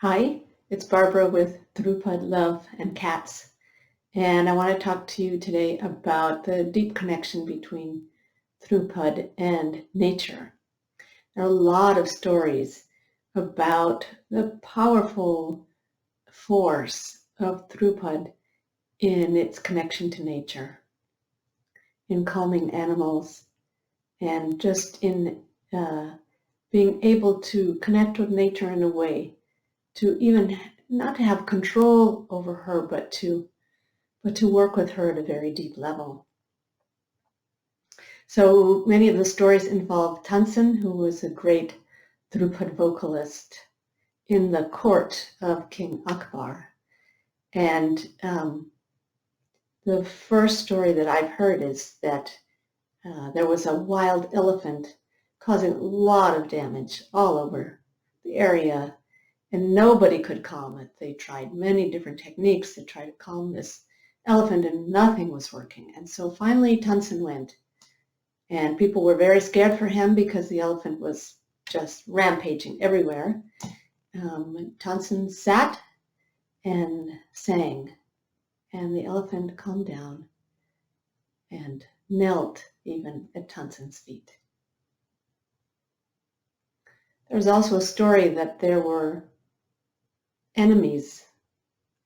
Hi, it's Barbara with Dhrupad Love and Cats, and I want to talk to you today about the deep connection between Dhrupad and nature. There are a lot of stories about the powerful force of Dhrupad in its connection to nature, in calming animals, and just in being able to connect with nature in a way to even not to have control over her, but to work with her at a very deep level. So many of the stories involve Tansen, who was a great Dhrupad vocalist in the court of King Akbar. And the first story that I've heard is that there was a wild elephant causing a lot of damage all over the area, and nobody could calm it. They tried many different techniques to try to calm this elephant, and nothing was working. And so finally Tansen went, and people were very scared for him because the elephant was just rampaging everywhere. Tansen sat and sang, and the elephant calmed down and knelt even at Tansen's feet. There's also a story that there were enemies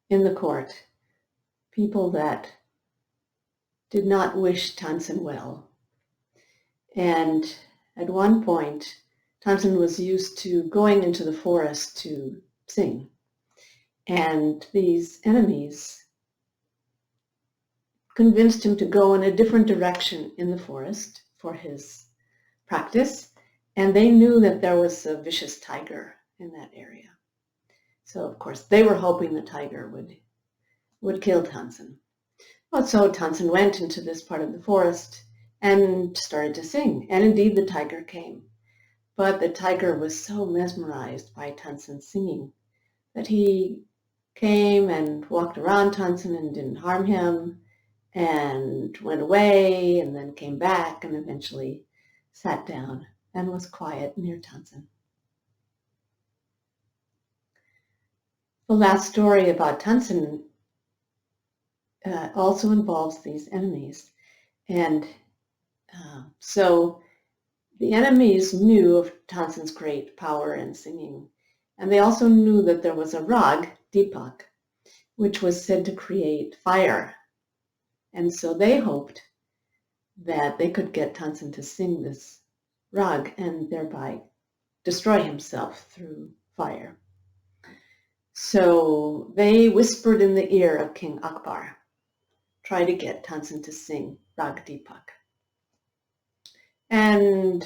in the court, people that did not wish Tansen well. And at one point, Tansen was used to going into the forest to sing. And these enemies convinced him to go in a different direction in the forest for his practice. And they knew that there was a vicious tiger in that area. So, of course, they were hoping the tiger would kill Tansen. Well, so Tansen went into this part of the forest and started to sing. And indeed, the tiger came. But the tiger was so mesmerized by Tansen's singing that he came and walked around Tansen and didn't harm him, and went away and then came back and eventually sat down and was quiet near Tansen. The last story about Tansen also involves these enemies. And so the enemies knew of Tansen's great power in singing, and they also knew that there was a rag, Deepak, which was said to create fire. And so they hoped that they could get Tansen to sing this rag and thereby destroy himself through fire. So they whispered in the ear of King Akbar, try to get Tansen to sing Rag Deepak. And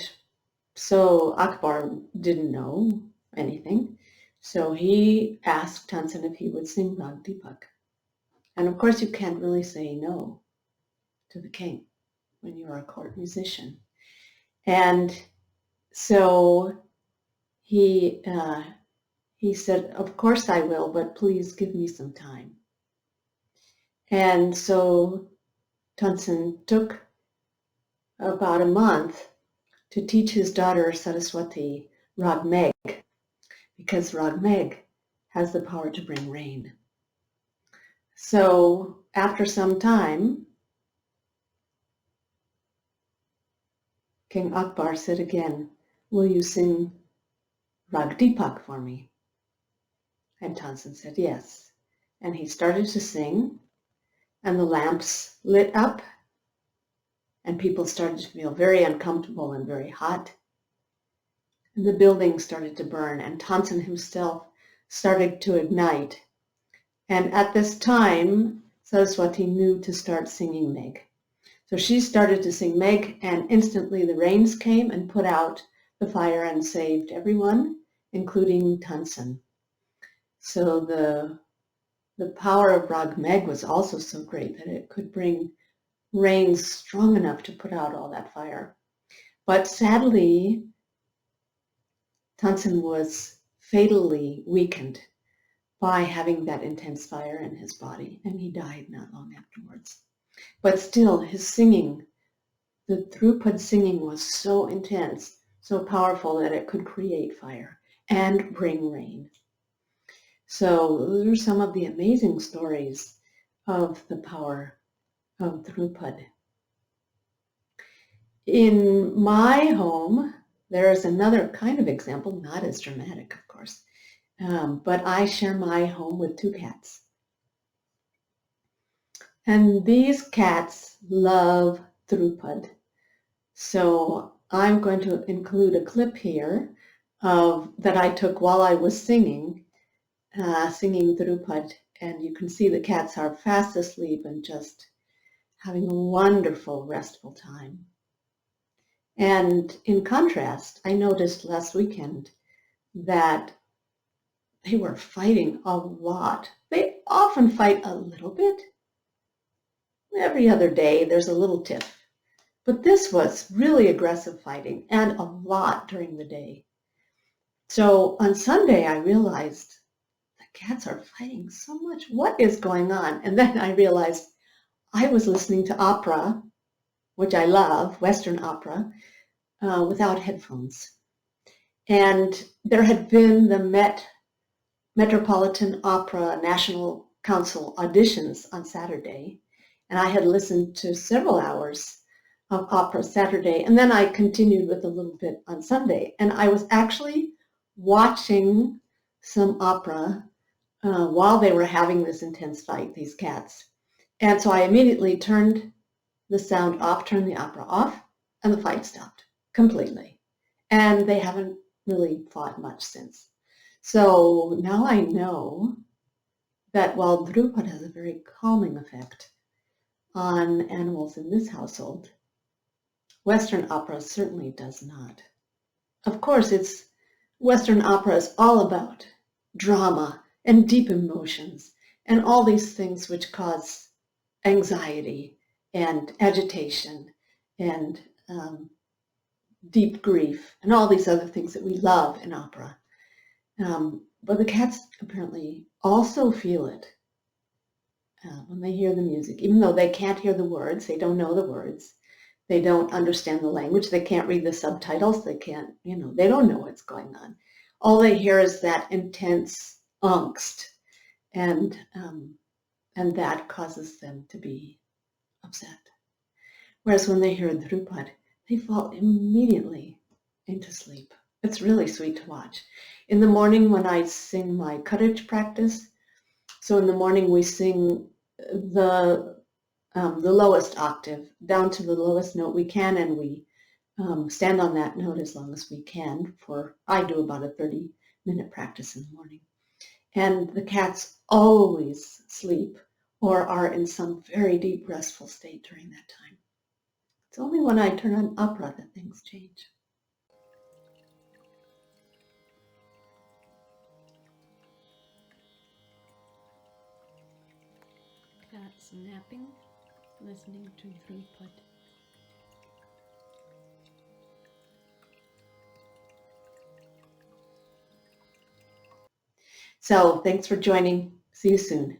so Akbar didn't know anything, so he asked Tansen if he would sing Rag Deepak. And of course you can't really say no to the king when you're a court musician. And so he said, of course I will, but please give me some time. And so Tansen took about a month to teach his daughter Saraswati Rag Meg, because Rag Meg has the power to bring rain. So after some time, King Akbar said again, will you sing Rag Deepak for me? And Tansen said yes. And he started to sing, and the lamps lit up, and people started to feel very uncomfortable and very hot. And the building started to burn, and Tansen himself started to ignite. And at this time, Saraswati knew to start singing Meg. So she started to sing Meg, and instantly the rains came and put out the fire and saved everyone, including Tansen. So the power of Rag Meg was also so great that it could bring rain strong enough to put out all that fire. But sadly, Tansen was fatally weakened by having that intense fire in his body, and he died not long afterwards. But still, his singing, the Dhrupad singing, was so intense, so powerful that it could create fire and bring rain. So those are some of the amazing stories of the power of Dhrupad. In my home, there is another kind of example, not as dramatic, of course, but I share my home with 2 cats. And these cats love Dhrupad. So I'm going to include a clip here that I took while I was singing Dhrupad, and you can see the cats are fast asleep and just having a wonderful, restful time. And in contrast, I noticed last weekend that they were fighting a lot. They often fight a little bit. Every other day there's a little tiff. But this was really aggressive fighting and a lot during the day. So on Sunday I realized the cats are fighting so much. What is going on? And then I realized I was listening to opera, which I love, Western opera, without headphones. And there had been the Metropolitan Opera National Council auditions on Saturday, and I had listened to several hours of opera Saturday, and then I continued with a little bit on Sunday. And I was actually watching some opera while they were having this intense fight, these cats. And so I immediately turned the sound off, turned the opera off, and the fight stopped completely. And they haven't really fought much since. So now I know that while Dhrupad has a very calming effect on animals in this household, Western opera certainly does not. Of course, Western opera is all about drama and deep emotions and all these things which cause anxiety and agitation and deep grief and all these other things that we love in opera. But the cats apparently also feel it when they hear the music, even though they can't hear the words, they don't know the words, they don't understand the language, they can't read the subtitles, they can't, they don't know what's going on. All they hear is that intense angst, and that causes them to be upset. Whereas when they hear Dhrupad, they fall immediately into sleep. It's really sweet to watch. In the morning when I sing my courage practice, so in the morning we sing the lowest octave down to the lowest note we can, and we stand on that note as long as we can. I do about a 30-minute practice in the morning. And the cats always sleep or are in some very deep restful state during that time. It's only when I turn on opera that things change. Cats napping, listening to Dhrupad. So thanks for joining. See you soon.